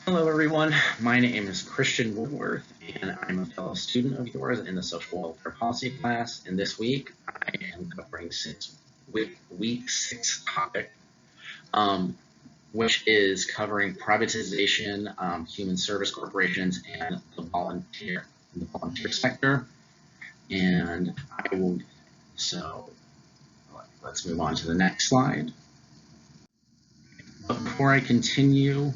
Hello, everyone. My name is Christian Woodworth, and I'm a fellow student of yours in the Social Welfare Policy class. And this week, I am covering week six topic, which is covering privatization, human service corporations, and the volunteer sector. And let's move on to the next slide. But before I continue,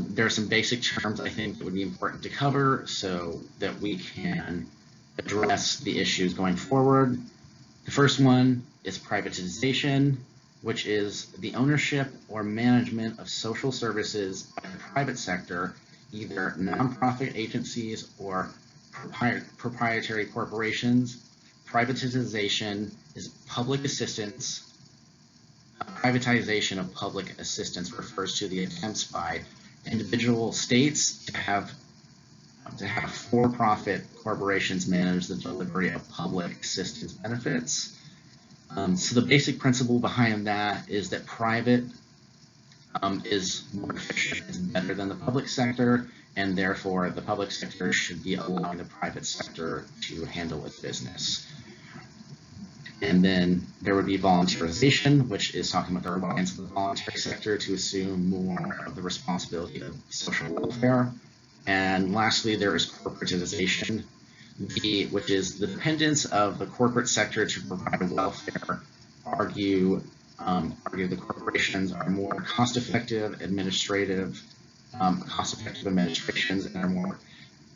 there are some basic terms I think that would be important to cover so that we can address the issues going forward. The first one is privatization, which is the ownership or management of social services by the private sector, either nonprofit agencies or proprietary corporations. Privatization is public assistance. Privatization of public assistance refers to the attempts by individual states to have for-profit corporations manage the delivery of public assistance benefits. So the basic principle behind that is that private is more efficient, is better than the public sector, and therefore the public sector should be allowing the private sector to handle its business. And then there would be voluntarization, which is talking about the reliance of the voluntary sector to assume more of the responsibility of social welfare. And lastly, there is corporatization, which is the dependence of the corporate sector to provide welfare. Argue the corporations are more cost-effective administrations and are more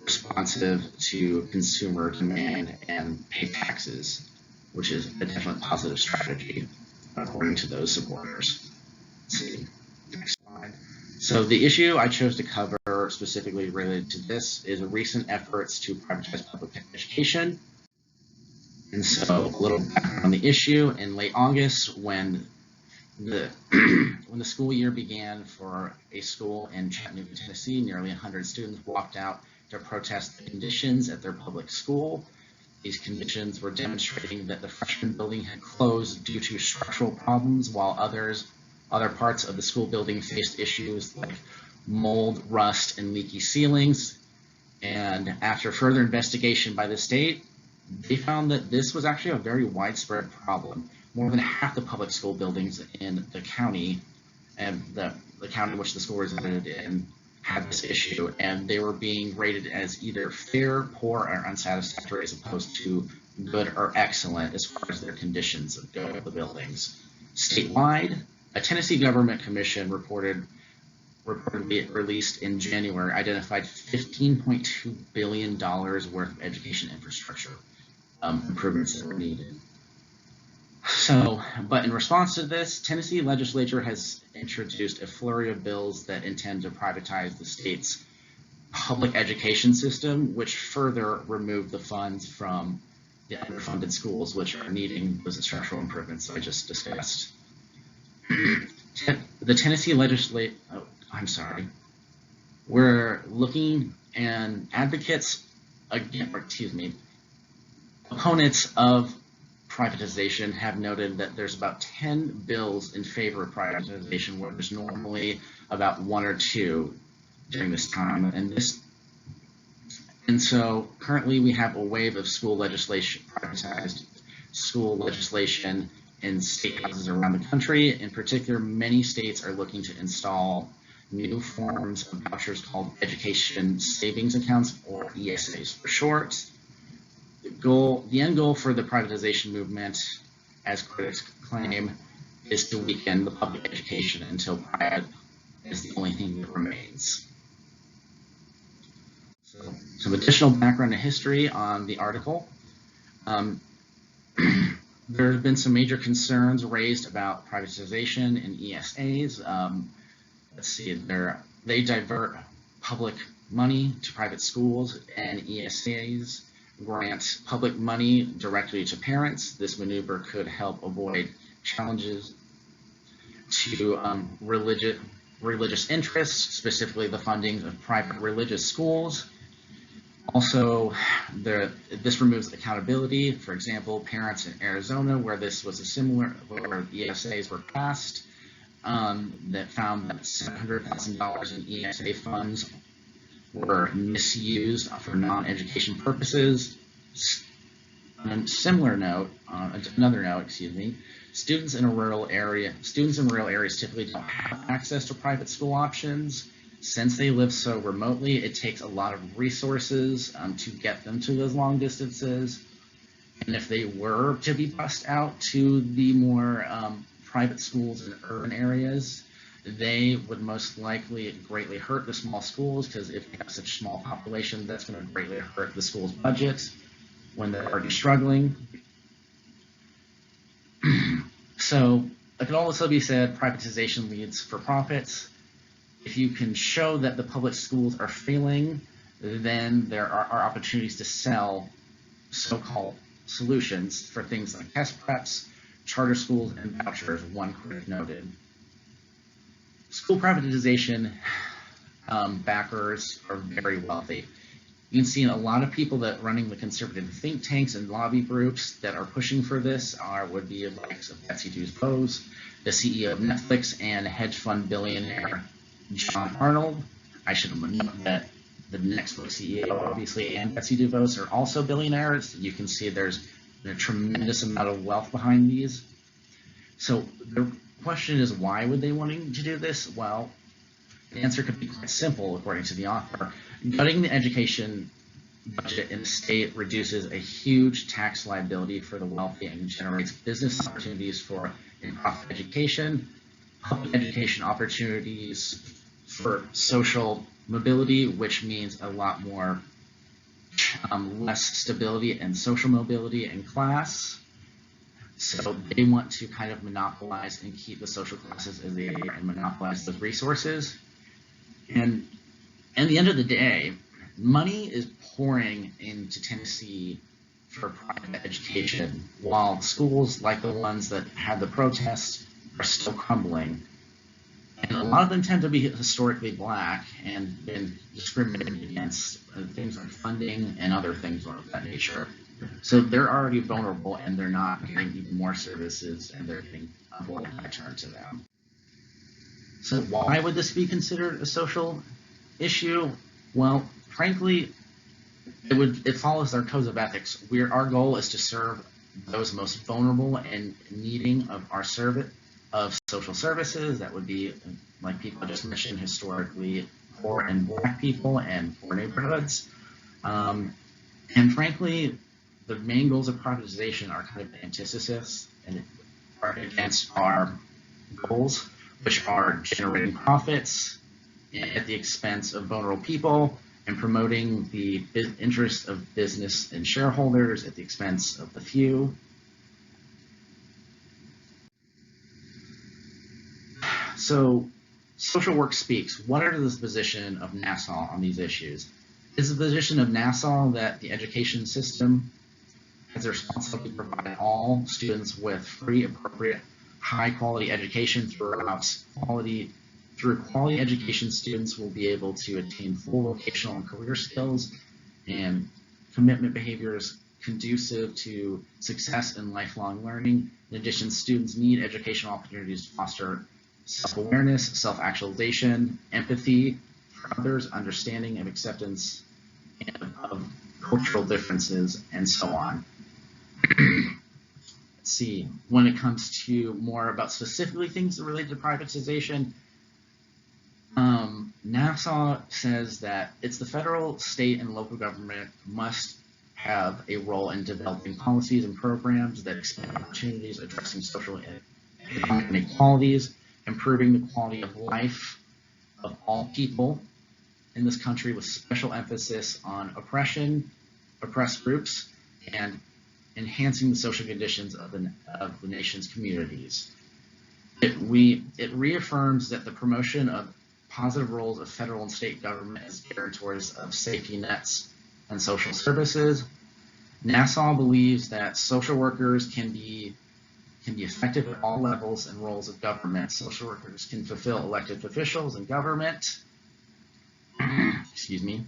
responsive to consumer demand and pay taxes, which is a definitely positive strategy according to those supporters. Let's see, next slide. So the issue I chose to cover specifically related to this is recent efforts to privatize public education. And so a little background on the issue: in late August, when the school year began for a school in Chattanooga, Tennessee, nearly 100 students walked out to protest the conditions at their public school. These conditions were demonstrating that the freshman building had closed due to structural problems, while other parts of the school building faced issues like mold, rust, and leaky ceilings. And after further investigation by the state, they found that this was actually a very widespread problem. More than half the public school buildings in the county, and the county which the school resided in, had this issue, and they were being rated as either fair, poor, or unsatisfactory, as opposed to good or excellent as far as their conditions of the buildings. Statewide, a Tennessee government commission reportedly released in January identified $15.2 billion worth of education infrastructure improvements that were needed. So, but in response to this, Tennessee legislature has introduced a flurry of bills that intend to privatize the state's public education system, which further remove the funds from the underfunded schools, which are needing those structural improvements I just discussed. The Tennessee legislature, we're looking, and advocates, opponents of privatization have noted that there's about 10 bills in favor of privatization, where there's normally about one or two during this time. And so currently we have a wave of privatized school legislation in state houses around the country. In particular, many states are looking to install new forms of vouchers called education savings accounts, or ESAs for short. The end goal for the privatization movement, as critics claim, is to weaken the public education until private is the only thing that remains. So, some additional background and history on the article. There have been some major concerns raised about privatization and ESAs. Let's see, they divert public money to private schools, and ESAs grant public money directly to parents. This maneuver could help avoid challenges to religious interests, specifically the funding of private religious schools. Also, this removes accountability. For example, parents in Arizona, where this was where ESAs were passed, that found that $700,000 in ESA funds were misused for non-education purposes. On a similar note, another note, excuse me, students in rural areas typically don't have access to private school options. Since they live so remotely, it takes a lot of resources to get them to those long distances. And if they were to be bused out to the more private schools in urban areas, they would most likely greatly hurt the small schools, because if they have such a small population, that's going to greatly hurt the school's budget when they're already struggling. So it could also be said privatization leads for profits. If you can show that the public schools are failing, then there are opportunities to sell so-called solutions for things like test preps, charter schools, and vouchers, one critic noted. School privatization backers are very wealthy. You can see a lot of people that running the conservative think tanks and lobby groups that are pushing for this would be the likes of Betsy DeVos, the CEO of Netflix, and hedge fund billionaire John Arnold. I should note that the next CEO, obviously, and Betsy DeVos are also billionaires. You can see there's a tremendous amount of wealth behind these. So the question is, why would they want to do this? Well, the answer could be quite simple, according to the author. Cutting the education budget in the state reduces a huge tax liability for the wealthy and generates business opportunities for in-profit education, public education opportunities for social mobility, which means a lot more less stability and social mobility in class. So they want to kind of monopolize and keep the social classes as they are and monopolize those resources. And at the end of the day, money is pouring into Tennessee for private education, while schools like the ones that had the protests are still crumbling. And a lot of them tend to be historically black and been discriminated against, things like funding and other things of that nature. So they're already vulnerable, and they're not getting even more services, and they're getting a whole turn to them. So why would this be considered a social issue? Well, frankly, it follows our codes of ethics. Our goal is to serve those most vulnerable and needing of our social services. That would be, like people just mentioned, historically poor and black people and poor neighborhoods. And frankly, the main goals of privatization are kind of antithesis and are against our goals, which are generating profits at the expense of vulnerable people and promoting the interests of business and shareholders at the expense of the few. So social work speaks. What is the position of Nassau on these issues? Is the position of Nassau that the education system has a responsibility to provide all students with free, appropriate, high-quality education through quality education, students will be able to attain full vocational and career skills and commitment behaviors conducive to success and lifelong learning. In addition, students need educational opportunities to foster self-awareness, self-actualization, empathy for others, understanding and acceptance of cultural differences, and so on. Let's see, when it comes to more about specifically things related to privatization, Nassau says that it's the federal, state, and local government must have a role in developing policies and programs that expand opportunities, addressing social and economic inequalities, improving the quality of life of all people in this country, with special emphasis on oppressed groups, and enhancing the social conditions of the nation's communities. It reaffirms that the promotion of positive roles of federal and state government as guarantors of safety nets and social services. Nassau believes that social workers can be effective at all levels and roles of government. Social workers can fulfill elected officials in government, excuse me,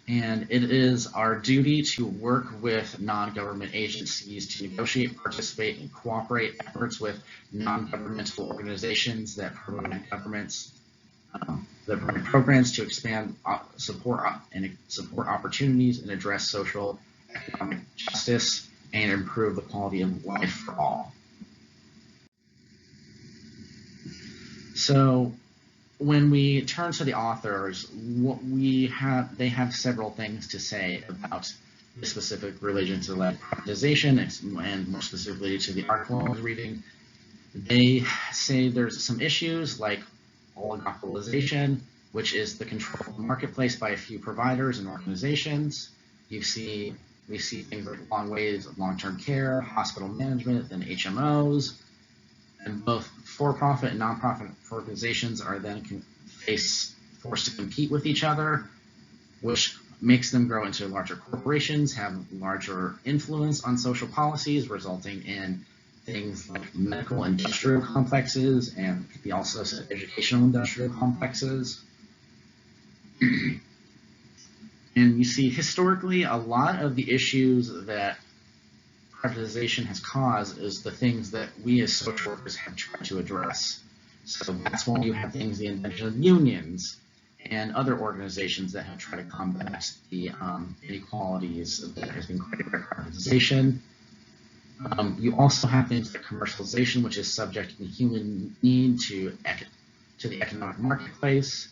And it is our duty to work with non-government agencies to negotiate, participate, and cooperate efforts with non-governmental organizations that provide programs to expand support opportunities and address social economic justice and improve the quality of life for all. So when we turn to the authors, they have several things to say about the specific religion to privatization, and more specifically to the article I was reading. They say there's some issues like oligopolization, which is the control of the marketplace by a few providers and organizations. We see things like long waves of long-term care, hospital management, and HMOs. And both for-profit and nonprofit organizations are then forced to compete with each other, which makes them grow into larger corporations, have larger influence on social policies, resulting in things like medical industrial complexes and could be also educational industrial complexes. And you see, historically, a lot of the issues that privatization has caused is the things that we as social workers have tried to address. So that's why you have things, the invention of unions and other organizations that have tried to combat the inequalities that has been created by privatization. You also have things like commercialization, which is subject to human need to the economic marketplace.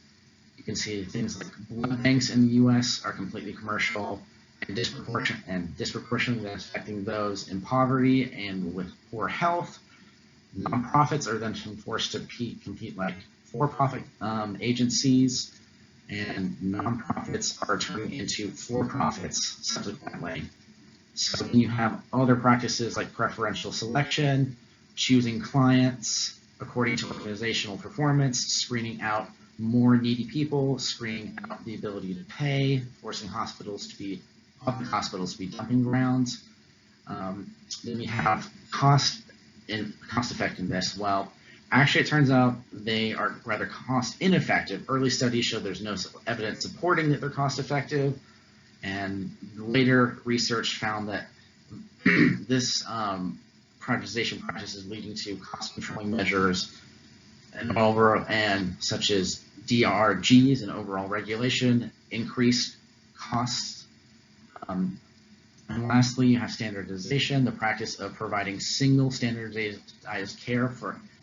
You can see things like blood banks in the U.S. are completely commercial and disproportionately affecting those in poverty and with poor health. Nonprofits are then forced to compete like for-profit agencies, and nonprofits are turning into for-profits subsequently. So then you have other practices like preferential selection, choosing clients according to organizational performance, screening out more needy people, screening out the ability to pay, forcing public hospitals to be dumping grounds. Then we have cost effectiveness. Well, actually, it turns out they are rather cost ineffective. Early studies show there's no evidence supporting that they're cost effective, and later research found that this privatization practice is leading to cost controlling measures and such as DRGs and overall regulation, increased costs. And lastly, you have standardization, the practice of providing single standardized care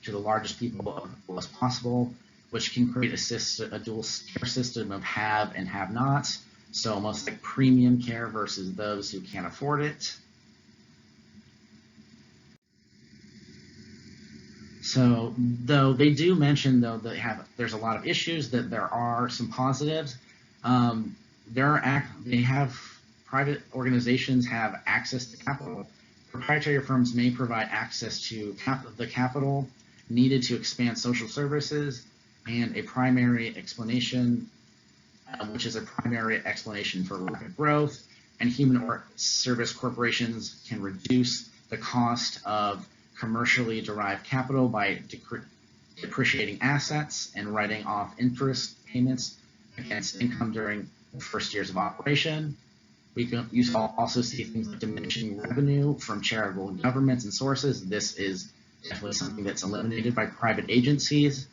to the largest people as possible, which can create a dual care system of have and have nots. So almost like premium care versus those who can't afford it. So though they do mention there's a lot of issues, that there are some positives. Private organizations have access to capital. Proprietary firms may provide access to the capital needed to expand social services, and a primary explanation, which is a primary explanation for rapid growth, and human service corporations can reduce the cost of commercially derived capital by depreciating assets and writing off interest payments against income during the first years of operation. You also see things like diminishing revenue from charitable governments and sources. This is definitely something that's eliminated by private agencies.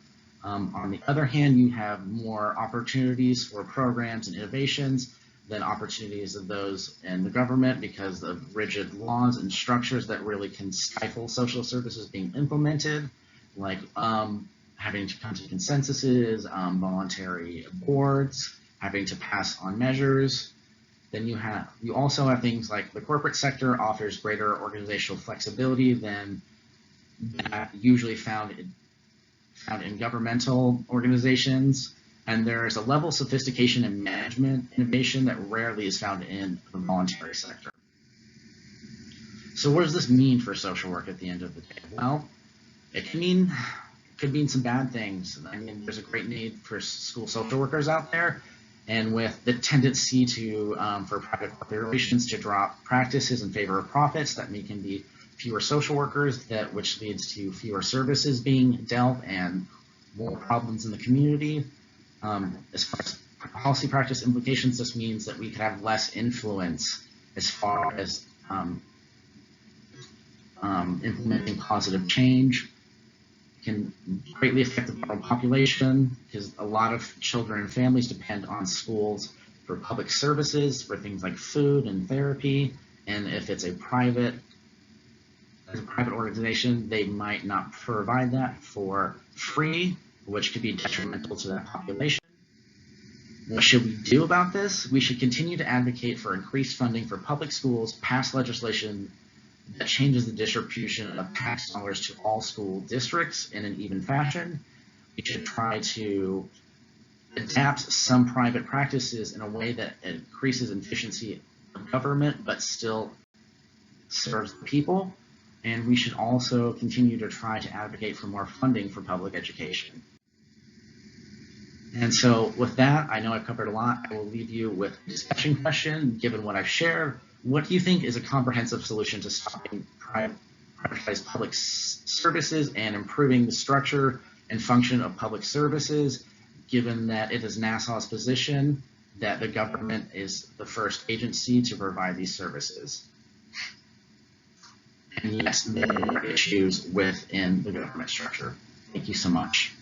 On the other hand, you have more opportunities for programs and innovations than opportunities of those in the government because of rigid laws and structures that really can stifle social services being implemented, like having to come to consensuses, voluntary boards, having to pass on measures. Then you also have things like the corporate sector offers greater organizational flexibility than that usually found in governmental organizations, and there's a level of sophistication and management innovation that rarely is found in the voluntary sector. So what does this mean for social work at the end of the day? Well, it could mean some bad things. I mean, there's a great need for school social workers out there, and with the tendency for private corporations to drop practices in favor of profits, that can be fewer social workers, which leads to fewer services being dealt and more problems in the community. As far as policy practice implications, this means that we could have less influence as far as implementing positive change. It can greatly affect the general population because a lot of children and families depend on schools for public services, for things like food and therapy. And if it's a private organization, they might not provide that for free, which could be detrimental to that population. What should we do about this? We should continue to advocate for increased funding for public schools, pass legislation that changes the distribution of tax dollars to all school districts in an even fashion. We should try to adapt some private practices in a way that increases efficiency of government but still serves the people. And we should also continue to try to advocate for more funding for public education. And so with that, I know I've covered a lot. I will leave you with a discussion question. Given what I've shared, what do you think is a comprehensive solution to stopping privatized public services and improving the structure and function of public services, given that it is Nassau's position that the government is the first agency to provide these services? And yes, there are issues within the government structure. Thank you so much.